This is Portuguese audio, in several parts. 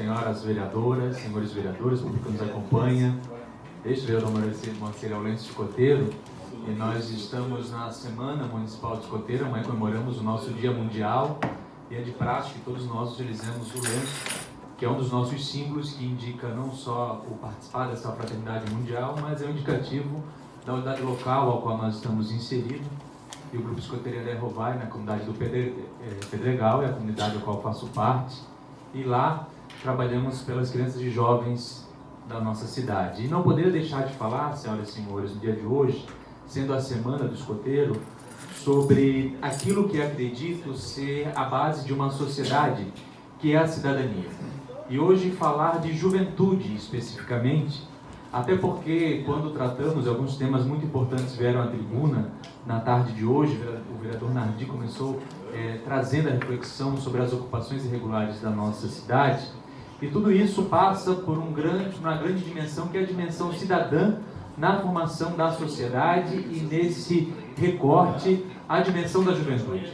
senhoras vereadoras, senhores vereadores, público que nos acompanha. Este vereador Moacir Aulencio Escoteiro, e nós estamos na Semana Municipal de Escoteiro. Amanhã comemoramos o nosso Dia Mundial, e é de praxe que todos nós utilizemos o lenço, que é um dos nossos símbolos que indica não só o participar dessa fraternidade mundial, mas é um indicativo da unidade local ao qual nós estamos inseridos. E o Grupo Escoteiro é Rovai, na comunidade do Pedregal, é a comunidade a qual eu faço parte. E lá trabalhamos pelas crianças e jovens da nossa cidade. E não poderia deixar de falar, senhoras e senhores, no dia de hoje, sendo a Semana do Escoteiro, sobre aquilo que acredito ser a base de uma sociedade, que é a cidadania. E hoje falar de juventude especificamente, até porque quando tratamos alguns temas muito importantes vieram à tribuna na tarde de hoje, o vereador Nardi começou trazendo a reflexão sobre as ocupações irregulares da nossa cidade, e tudo isso passa por uma grande dimensão, que é a dimensão cidadã na formação da sociedade, e nesse recorte a dimensão da juventude.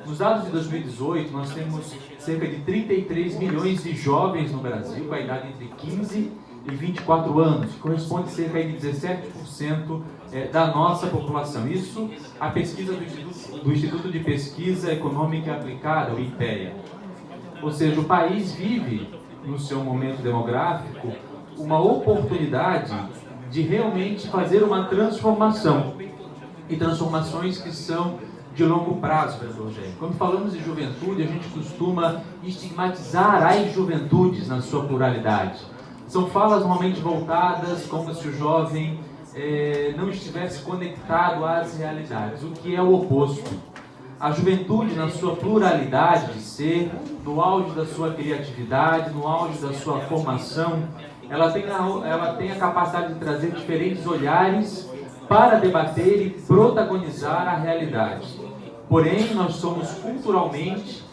Nos dados de 2018, nós temos cerca de 33 milhões de jovens no Brasil, com a idade entre 15 e 24 anos, que corresponde a cerca de 17% da nossa população. Isso a pesquisa do Instituto de Pesquisa Econômica Aplicada, o IPEA. Ou seja, o país vive, no seu momento demográfico, uma oportunidade de realmente fazer uma transformação, e transformações que são de longo prazo, vereador Jair. Quando falamos de juventude, a gente costuma estigmatizar as juventudes na sua pluralidade. São falas normalmente voltadas como se o jovem não estivesse conectado às realidades, o que é o oposto. A juventude, na sua pluralidade de ser, no auge da sua criatividade, no auge da sua formação, ela tem a capacidade de trazer diferentes olhares para debater e protagonizar a realidade. Porém, nós somos culturalmente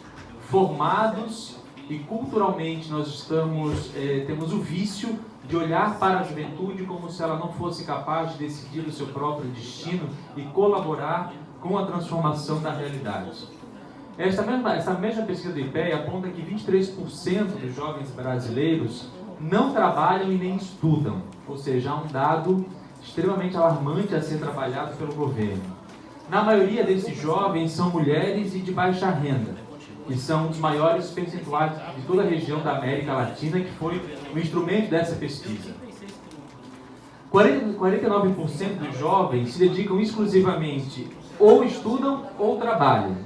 formados, e culturalmente nós temos o vício de olhar para a juventude como se ela não fosse capaz de decidir o seu próprio destino e colaborar com a transformação da realidade. Essa mesma pesquisa do IPEA aponta que 23% dos jovens brasileiros não trabalham e nem estudam, ou seja, há um dado extremamente alarmante a ser trabalhado pelo governo. Na maioria desses jovens são mulheres e de baixa renda, e são os maiores percentuais de toda a região da América Latina, que foi o instrumento dessa pesquisa. 49% dos jovens se dedicam exclusivamente ou estudam ou trabalham.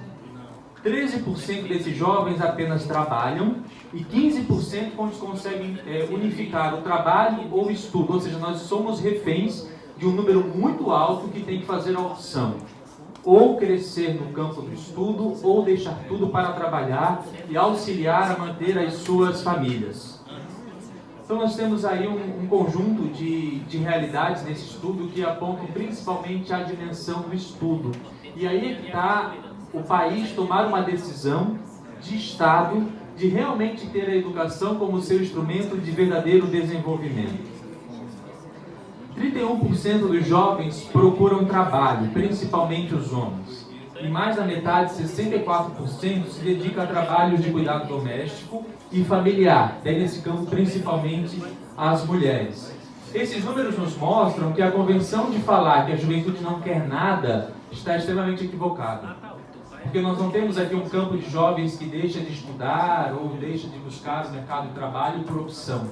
13% desses jovens apenas trabalham, e 15% conseguem unificar o trabalho ou o estudo. Ou seja, nós somos reféns de um número muito alto que tem que fazer a opção: ou crescer no campo do estudo, ou deixar tudo para trabalhar e auxiliar a manter as suas famílias. Então nós temos aí um conjunto de realidades nesse estudo que apontam principalmente a dimensão do estudo. E aí é que está o país tomar uma decisão de Estado de realmente ter a educação como seu instrumento de verdadeiro desenvolvimento. 31% dos jovens procuram trabalho, principalmente os homens. E mais da metade, 64%, se dedica a trabalhos de cuidado doméstico e familiar, daí nesse campo principalmente as mulheres. Esses números nos mostram que a convenção de falar que a juventude não quer nada está extremamente equivocada. Porque nós não temos aqui um campo de jovens que deixa de estudar ou deixa de buscar o mercado de trabalho por opção.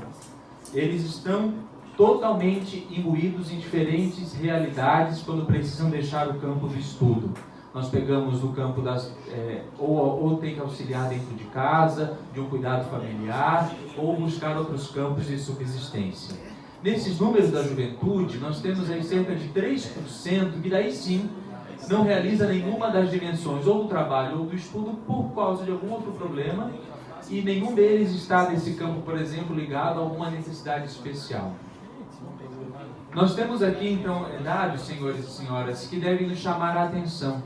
Eles estão totalmente imbuídos em diferentes realidades quando precisam deixar o campo do estudo. Nós pegamos o campo ou tem que auxiliar dentro de casa, de um cuidado familiar, ou buscar outros campos de subsistência. Nesses números da juventude, nós temos aí cerca de 3% que daí sim não realiza nenhuma das dimensões, ou do trabalho ou do estudo, por causa de algum outro problema, e nenhum deles está nesse campo, por exemplo, ligado a alguma necessidade especial. Nós temos aqui, então, dados, senhores e senhoras, que devem nos chamar a atenção,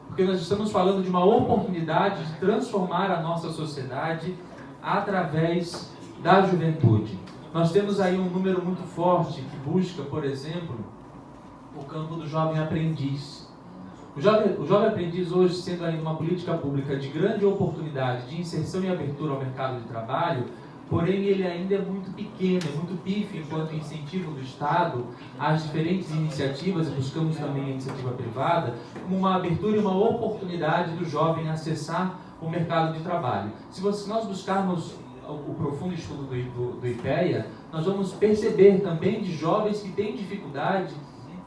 porque nós estamos falando de uma oportunidade de transformar a nossa sociedade através da juventude. Nós temos aí um número muito forte que busca, por exemplo, o campo do jovem aprendiz. O jovem aprendiz hoje, sendo ainda uma política pública de grande oportunidade de inserção e abertura ao mercado de trabalho, porém ele ainda é muito pequeno, é muito pífio enquanto incentivo do Estado às diferentes iniciativas, e buscamos também a iniciativa privada, como uma abertura e uma oportunidade do jovem acessar o mercado de trabalho. Se nós buscarmos o profundo estudo do IPEA, nós vamos perceber também de jovens que têm dificuldade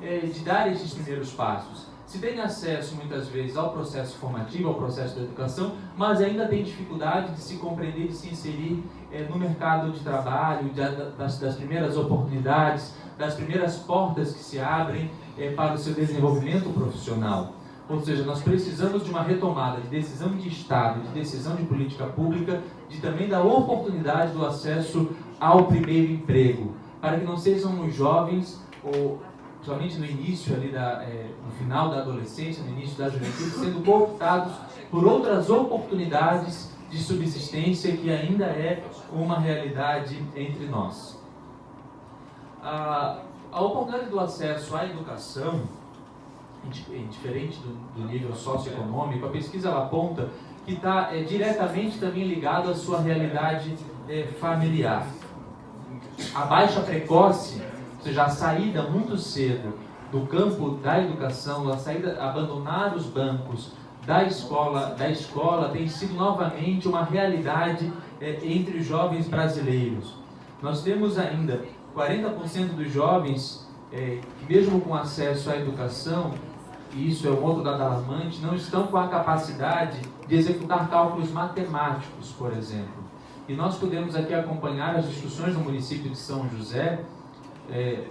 de dar esses primeiros passos. Se tem acesso muitas vezes ao processo formativo, ao processo da educação, mas ainda tem dificuldade de se compreender, de se inserir no mercado de trabalho, das primeiras oportunidades, das primeiras portas que se abrem para o seu desenvolvimento profissional. Ou seja, nós precisamos de uma retomada de decisão de Estado, de decisão de política pública, de também da oportunidade do acesso ao primeiro emprego, para que não sejam os jovens, ou somente no início, ali no final da adolescência, no início da juventude, sendo cooptados por outras oportunidades de subsistência que ainda é uma realidade entre nós. A oportunidade do acesso à educação, diferente do nível socioeconômico, a pesquisa ela aponta que está diretamente também ligado à sua realidade familiar. A baixa precoce, ou seja, a saída muito cedo do campo da educação, a saída, abandonar os bancos da escola tem sido novamente uma realidade entre os jovens brasileiros. Nós temos ainda 40% dos jovens que mesmo com acesso à educação, e isso é um outro dado alarmante, não estão com a capacidade de executar cálculos matemáticos, por exemplo. E nós podemos aqui acompanhar as discussões no município de São José.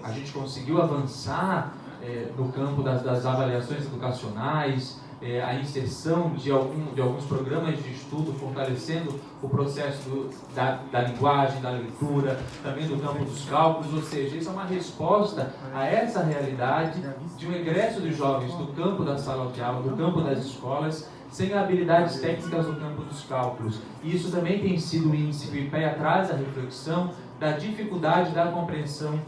A gente conseguiu avançar no campo das avaliações educacionais, a inserção de alguns programas de estudo, fortalecendo o processo da linguagem, da leitura, também do campo dos cálculos, ou seja, isso é uma resposta a essa realidade de um egresso dos jovens do campo da sala de aula, do campo das escolas, sem habilidades técnicas no campo dos cálculos. E isso também tem sido um índice que o IPEA traz a reflexão da dificuldade da compreensão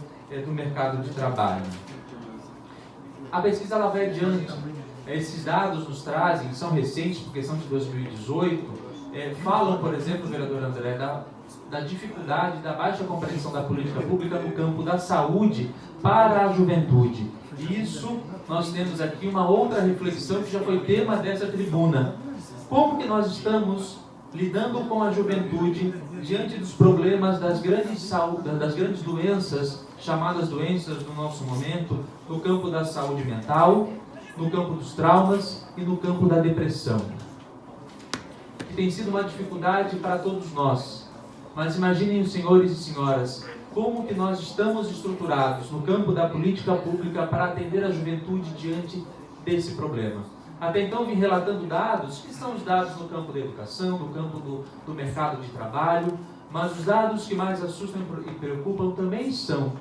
do mercado de trabalho. A pesquisa ela vai adiante. Esses dados nos trazem, são recentes, porque são de 2018, falam, por exemplo, vereador André, da dificuldade, da baixa compreensão da política pública no campo da saúde para a juventude. E isso, nós temos aqui uma outra reflexão que já foi tema dessa tribuna. Como que nós estamos lidando com a juventude diante dos problemas das grandes doenças, chamadas doenças do nosso momento, no campo da saúde mental, no campo dos traumas e no campo da depressão, que tem sido uma dificuldade para todos nós. Mas imaginem, os senhores e senhoras, como que nós estamos estruturados no campo da política pública para atender a juventude diante desse problema. Até então vim relatando dados, que são os dados no campo da educação, no campo do mercado de trabalho, mas os dados que mais assustam e preocupam também são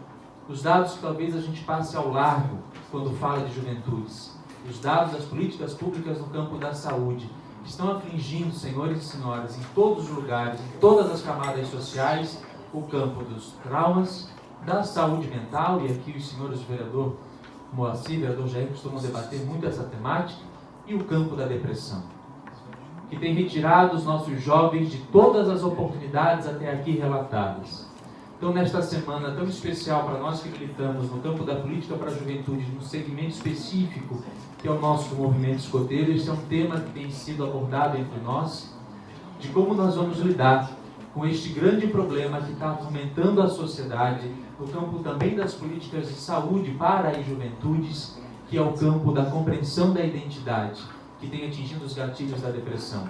os dados que talvez a gente passe ao largo quando fala de juventudes. Os dados das políticas públicas no campo da saúde, que estão afligindo, senhores e senhoras, em todos os lugares, em todas as camadas sociais, o campo dos traumas, da saúde mental, e aqui os senhores vereador Moacir e vereador Jair costumam debater muito essa temática, e o campo da depressão, que tem retirado os nossos jovens de todas as oportunidades até aqui relatadas. Então, nesta semana tão especial para nós que militamos no campo da política para a juventude, num segmento específico, que é o nosso movimento escoteiro, este é um tema que tem sido abordado entre nós, de como nós vamos lidar com este grande problema que está atormentando a sociedade, no campo também das políticas de saúde para as juventudes, que é o campo da compreensão da identidade, que tem atingido os gatilhos da depressão.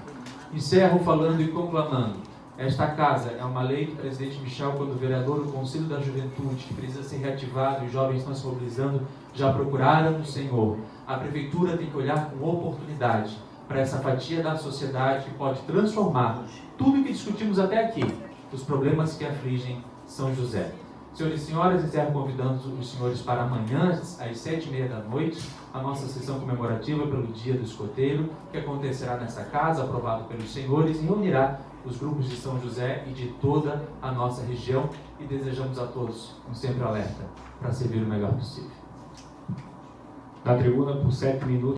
Encerro falando e conclamando. Esta casa é uma lei que o presidente Michel, quando vereador, o Conselho da Juventude, que precisa ser reativado, os jovens estão se mobilizando, já procuraram o Senhor. A prefeitura tem que olhar com oportunidade para essa fatia da sociedade que pode transformar tudo o que discutimos até aqui, os problemas que afligem São José. Senhores e senhoras, encerro convidando os senhores para amanhã, às 19h30, a nossa sessão comemorativa pelo Dia do Escoteiro, que acontecerá nessa casa, aprovado pelos senhores, e reunirá os grupos de São José e de toda a nossa região, e desejamos a todos um sempre alerta para servir o melhor possível. Da tribuna por 7 minutos.